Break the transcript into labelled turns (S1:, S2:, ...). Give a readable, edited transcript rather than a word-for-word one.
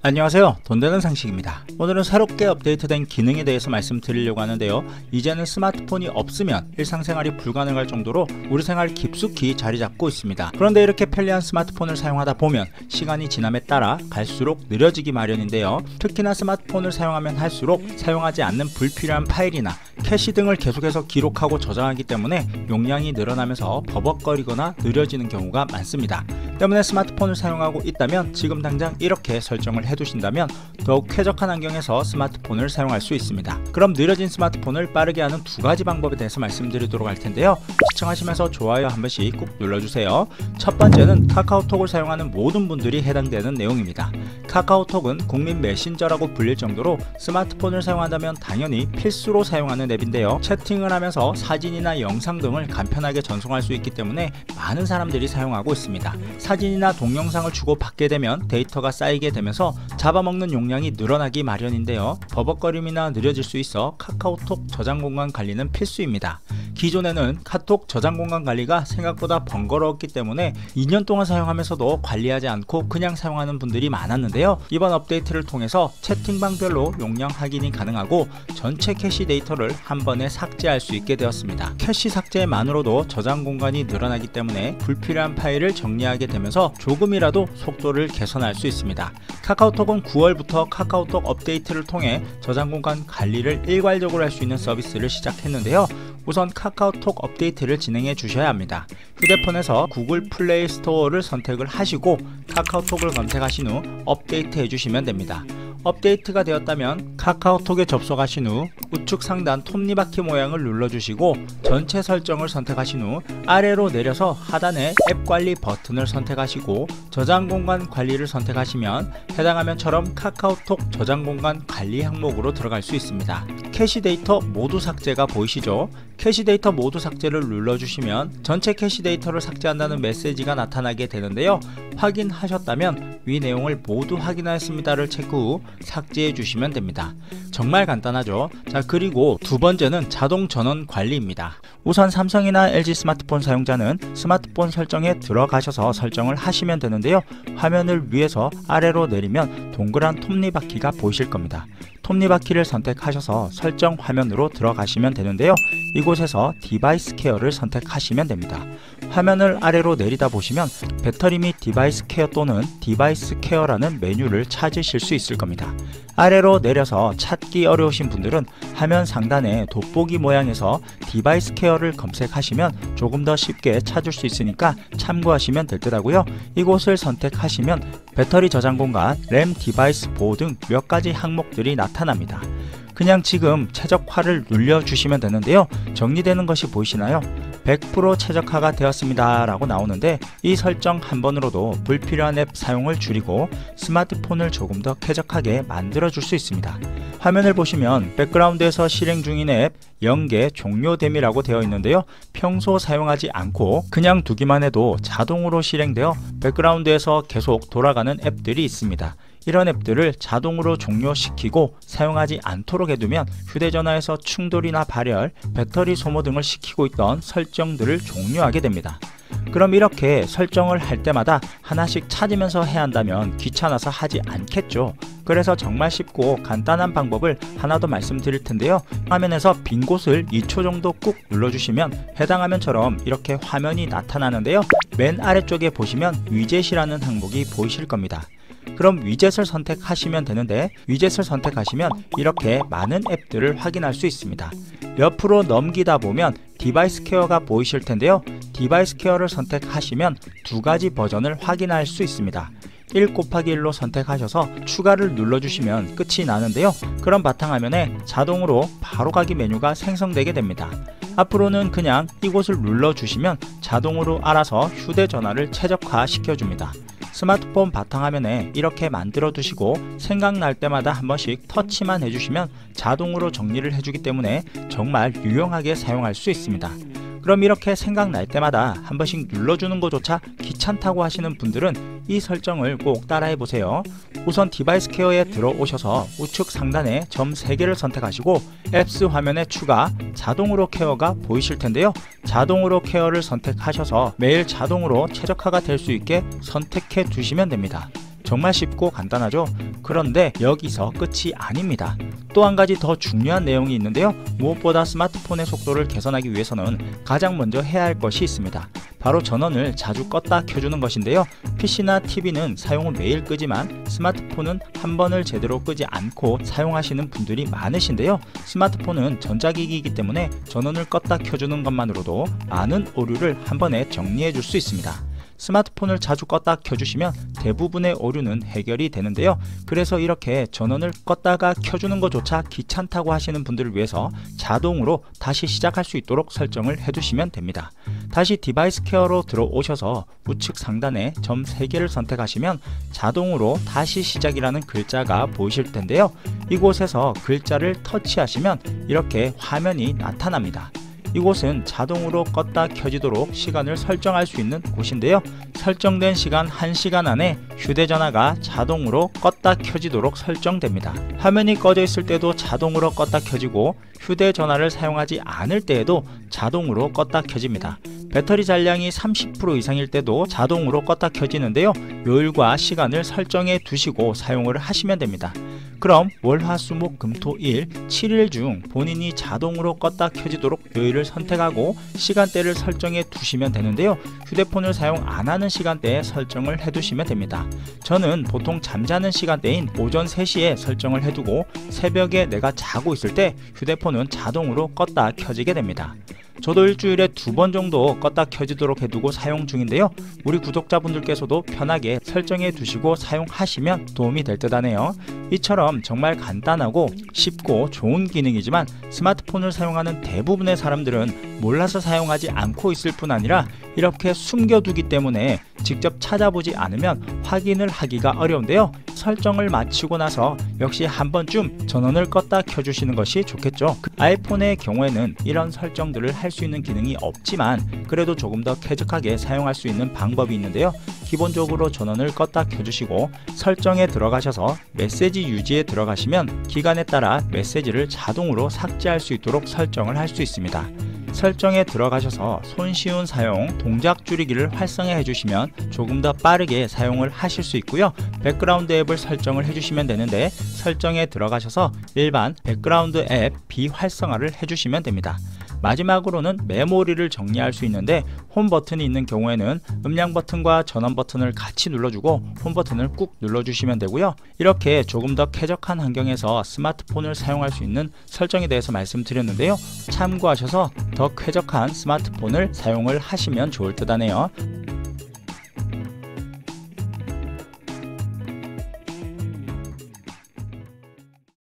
S1: 안녕하세요, 돈되는 상식입니다. 오늘은 새롭게 업데이트된 기능에 대해서 말씀드리려고 하는데요, 이제는 스마트폰이 없으면 일상생활이 불가능할 정도로 우리 생활 깊숙이 자리 잡고 있습니다. 그런데 이렇게 편리한 스마트폰을 사용하다 보면 시간이 지남에 따라 갈수록 느려지기 마련인데요, 특히나 스마트폰을 사용하면 할수록 사용하지 않는 불필요한 파일이나 캐시 등을 계속해서 기록하고 저장하기 때문에 용량이 늘어나면서 버벅거리거나 느려지는 경우가 많습니다. 때문에 스마트폰을 사용하고 있다면 지금 당장 이렇게 설정을 해두신다면 더욱 쾌적한 환경에서 스마트폰을 사용할 수 있습니다. 그럼 느려진 스마트폰을 빠르게 하는 두 가지 방법에 대해서 말씀드리도록 할 텐데요, 시청하시면서 좋아요 한 번씩 꾹 눌러주세요. 첫 번째는 카카오톡을 사용하는 모든 분들이 해당되는 내용입니다. 카카오톡은 국민 메신저라고 불릴 정도로 스마트폰을 사용한다면 당연히 필수로 사용하는 앱인데요, 채팅을 하면서 사진이나 영상 등을 간편하게 전송할 수 있기 때문에 많은 사람들이 사용하고 있습니다. 사진이나 동영상을 주고받게 되면 데이터가 쌓이게 되면서 잡아먹는 용량이 늘어나기 마련인데요, 버벅거림이나 느려질 수 있어 카카오톡 저장 공간 관리는 필수입니다. 기존에는 카톡 저장 공간 관리가 생각보다 번거로웠기 때문에 2년 동안 사용하면서도 관리하지 않고 그냥 사용하는 분들이 많았는데요, 이번 업데이트를 통해서 채팅방별로 용량 확인이 가능하고 전체 캐시 데이터를 한 번에 삭제할 수 있게 되었습니다. 캐시 삭제만으로도 저장 공간이 늘어나기 때문에 불필요한 파일을 정리하게 되면서 조금이라도 속도를 개선할 수 있습니다. 카카오톡은 9월부터 카카오톡 업데이트를 통해 저장 공간 관리를 일괄적으로 할 수 있는 서비스를 시작했는데요, 우선 카카오톡 업데이트를 진행해 주셔야 합니다. 휴대폰에서 구글 플레이 스토어를 선택을 하시고 카카오톡을 검색하신 후 업데이트 해주시면 됩니다. 업데이트가 되었다면 카카오톡에 접속하신 후 우측 상단 톱니바퀴 모양을 눌러주시고 전체 설정을 선택하신 후 아래로 내려서 하단에 앱 관리 버튼을 선택하시고 저장 공간 관리를 선택하시면 해당 화면처럼 카카오톡 저장 공간 관리 항목으로 들어갈 수 있습니다. 캐시 데이터 모두 삭제가 보이시죠? 캐시 데이터 모두 삭제를 눌러주시면 전체 캐시 데이터를 삭제한다는 메시지가 나타나게 되는데요, 확인하셨다면 위 내용을 모두 확인하였습니다를 체크 후 삭제해 주시면 됩니다. 정말 간단하죠? 자, 그리고 두 번째는 자동 전원 관리입니다. 우선 삼성이나 LG 스마트폰 사용자는 스마트폰 설정에 들어가셔서 설정을 하시면 되는데요, 화면을 위에서 아래로 내리면 동그란 톱니바퀴가 보이실 겁니다. 톱니바퀴를 선택하셔서 설정 화면으로 들어가시면 되는데요, 이곳에서 디바이스 케어를 선택하시면 됩니다. 화면을 아래로 내리다 보시면 배터리 및 디바이스 케어 또는 디바이스 케어라는 메뉴를 찾으실 수 있을 겁니다. 아래로 내려서 찾기 어려우신 분들은 화면 상단에 돋보기 모양에서 디바이스 케어를 검색하시면 조금 더 쉽게 찾을 수 있으니까 참고하시면 될 듯 하고요, 이곳을 선택하시면 배터리 저장 공간, 램 디바이스 보호 등 몇 가지 항목들이 나타납니다. 그냥 지금 최적화를 눌러주시면 되는데요, 정리되는 것이 보이시나요? 100% 최적화가 되었습니다 라고 나오는데, 이 설정 한 번으로도 불필요한 앱 사용을 줄이고 스마트폰을 조금 더 쾌적하게 만들어 줄 수 있습니다. 화면을 보시면 백그라운드에서 실행 중인 앱 연계 종료됨이라고 되어 있는데요, 평소 사용하지 않고 그냥 두기만 해도 자동으로 실행되어 백그라운드에서 계속 돌아가는 앱들이 있습니다. 이런 앱들을 자동으로 종료시키고 사용하지 않도록 해두면 휴대전화에서 충돌이나 발열, 배터리 소모 등을 시키고 있던 설정들을 종료하게 됩니다. 그럼 이렇게 설정을 할 때마다 하나씩 찾으면서 해야 한다면 귀찮아서 하지 않겠죠. 그래서 정말 쉽고 간단한 방법을 하나 더 말씀드릴 텐데요, 화면에서 빈 곳을 2초 정도 꾹 눌러주시면 해당 화면처럼 이렇게 화면이 나타나는데요, 맨 아래쪽에 보시면 위젯이라는 항목이 보이실 겁니다. 그럼 위젯을 선택하시면 되는데, 위젯을 선택하시면 이렇게 많은 앱들을 확인할 수 있습니다. 옆으로 넘기다 보면 디바이스 케어가 보이실 텐데요, 디바이스 케어를 선택하시면 두 가지 버전을 확인할 수 있습니다. 1/1로 선택하셔서 추가를 눌러주시면 끝이 나는데요, 그럼 바탕화면에 자동으로 바로가기 메뉴가 생성되게 됩니다. 앞으로는 그냥 이곳을 눌러주시면 자동으로 알아서 휴대전화를 최적화 시켜줍니다. 스마트폰 바탕화면에 이렇게 만들어 두시고 생각날 때마다 한 번씩 터치만 해주시면 자동으로 정리를 해주기 때문에 정말 유용하게 사용할 수 있습니다. 그럼 이렇게 생각날 때마다 한 번씩 눌러주는 것조차 귀찮다고 하시는 분들은 이 설정을 꼭 따라해 보세요. 우선 디바이스 케어에 들어오셔서 우측 상단에 점 3개를 선택하시고 앱스 화면에 추가, 자동으로 케어가 보이실 텐데요. 자동으로 케어를 선택하셔서 매일 자동으로 최적화가 될 수 있게 선택해 두시면 됩니다. 정말 쉽고 간단하죠. 그런데 여기서 끝이 아닙니다. 또 한 가지 더 중요한 내용이 있는데요. 무엇보다 스마트폰의 속도를 개선하기 위해서는 가장 먼저 해야 할 것이 있습니다. 바로 전원을 자주 껐다 켜주는 것인데요. PC나 TV는 사용을 매일 끄지만 스마트폰은 한 번을 제대로 끄지 않고 사용하시는 분들이 많으신데요. 스마트폰은 전자기기이기 때문에 전원을 껐다 켜주는 것만으로도 많은 오류를 한 번에 정리해 줄 수 있습니다. 스마트폰을 자주 껐다 켜주시면 대부분의 오류는 해결이 되는데요. 그래서 이렇게 전원을 껐다가 켜주는 것조차 귀찮다고 하시는 분들을 위해서 자동으로 다시 시작할 수 있도록 설정을 해두시면 됩니다. 다시 디바이스 케어로 들어오셔서 우측 상단에 점 3개를 선택하시면 자동으로 다시 시작이라는 글자가 보이실 텐데요. 이곳에서 글자를 터치하시면 이렇게 화면이 나타납니다. 이곳은 자동으로 껐다 켜지도록 시간을 설정할 수 있는 곳인데요. 설정된 시간 1시간 안에 휴대전화가 자동으로 껐다 켜지도록 설정됩니다. 화면이 꺼져 있을 때도 자동으로 껐다 켜지고 휴대전화를 사용하지 않을 때에도 자동으로 껐다 켜집니다. 배터리 잔량이 30% 이상일 때도 자동으로 껐다 켜지는데요. 요일과 시간을 설정해 두시고 사용을 하시면 됩니다. 그럼 월, 화, 수, 목, 금, 토, 일 7일 중 본인이 자동으로 껐다 켜지도록 요일을 선택하고 시간대를 설정해 두시면 되는데요. 휴대폰을 사용 안 하는 시간대에 설정을 해 두시면 됩니다. 저는 보통 잠자는 시간대인 오전 3시에 설정을 해두고 새벽에 내가 자고 있을 때 휴대폰은 자동으로 껐다 켜지게 됩니다. 저도 일주일에 2번 정도 껐다 켜지도록 해두고 사용 중인데요. 우리 구독자분들께서도 편하게 설정해 두시고 사용하시면 도움이 될 듯 하네요. 이처럼 정말 간단하고 쉽고 좋은 기능이지만 스마트폰을 사용하는 대부분의 사람들은 몰라서 사용하지 않고 있을 뿐 아니라 이렇게 숨겨두기 때문에 직접 찾아보지 않으면 확인을 하기가 어려운데요. 설정을 마치고 나서 역시 한 번쯤 전원을 껐다 켜주시는 것이 좋겠죠. 아이폰의 경우에는 이런 설정들을 할 수 있는 기능이 없지만 그래도 조금 더 쾌적하게 사용할 수 있는 방법이 있는데요. 기본적으로 전원을 껐다 켜주시고 설정에 들어가셔서 메시지 유지에 들어가시면 기간에 따라 메시지를 자동으로 삭제할 수 있도록 설정을 할 수 있습니다. 설정에 들어가셔서 손쉬운 사용, 동작 줄이기를 활성화해 주시면 조금 더 빠르게 사용을 하실 수 있고요. 백그라운드 앱을 설정을 해주시면 되는데 설정에 들어가셔서 일반 백그라운드 앱 비활성화를 해주시면 됩니다. 마지막으로는 메모리를 정리할 수 있는데 홈 버튼이 있는 경우에는 음량 버튼과 전원 버튼을 같이 눌러주고 홈 버튼을 꾹 눌러주시면 되고요. 이렇게 조금 더 쾌적한 환경에서 스마트폰을 사용할 수 있는 설정에 대해서 말씀드렸는데요. 참고하셔서 더 쾌적한 스마트폰을 사용을 하시면 좋을 듯 하네요.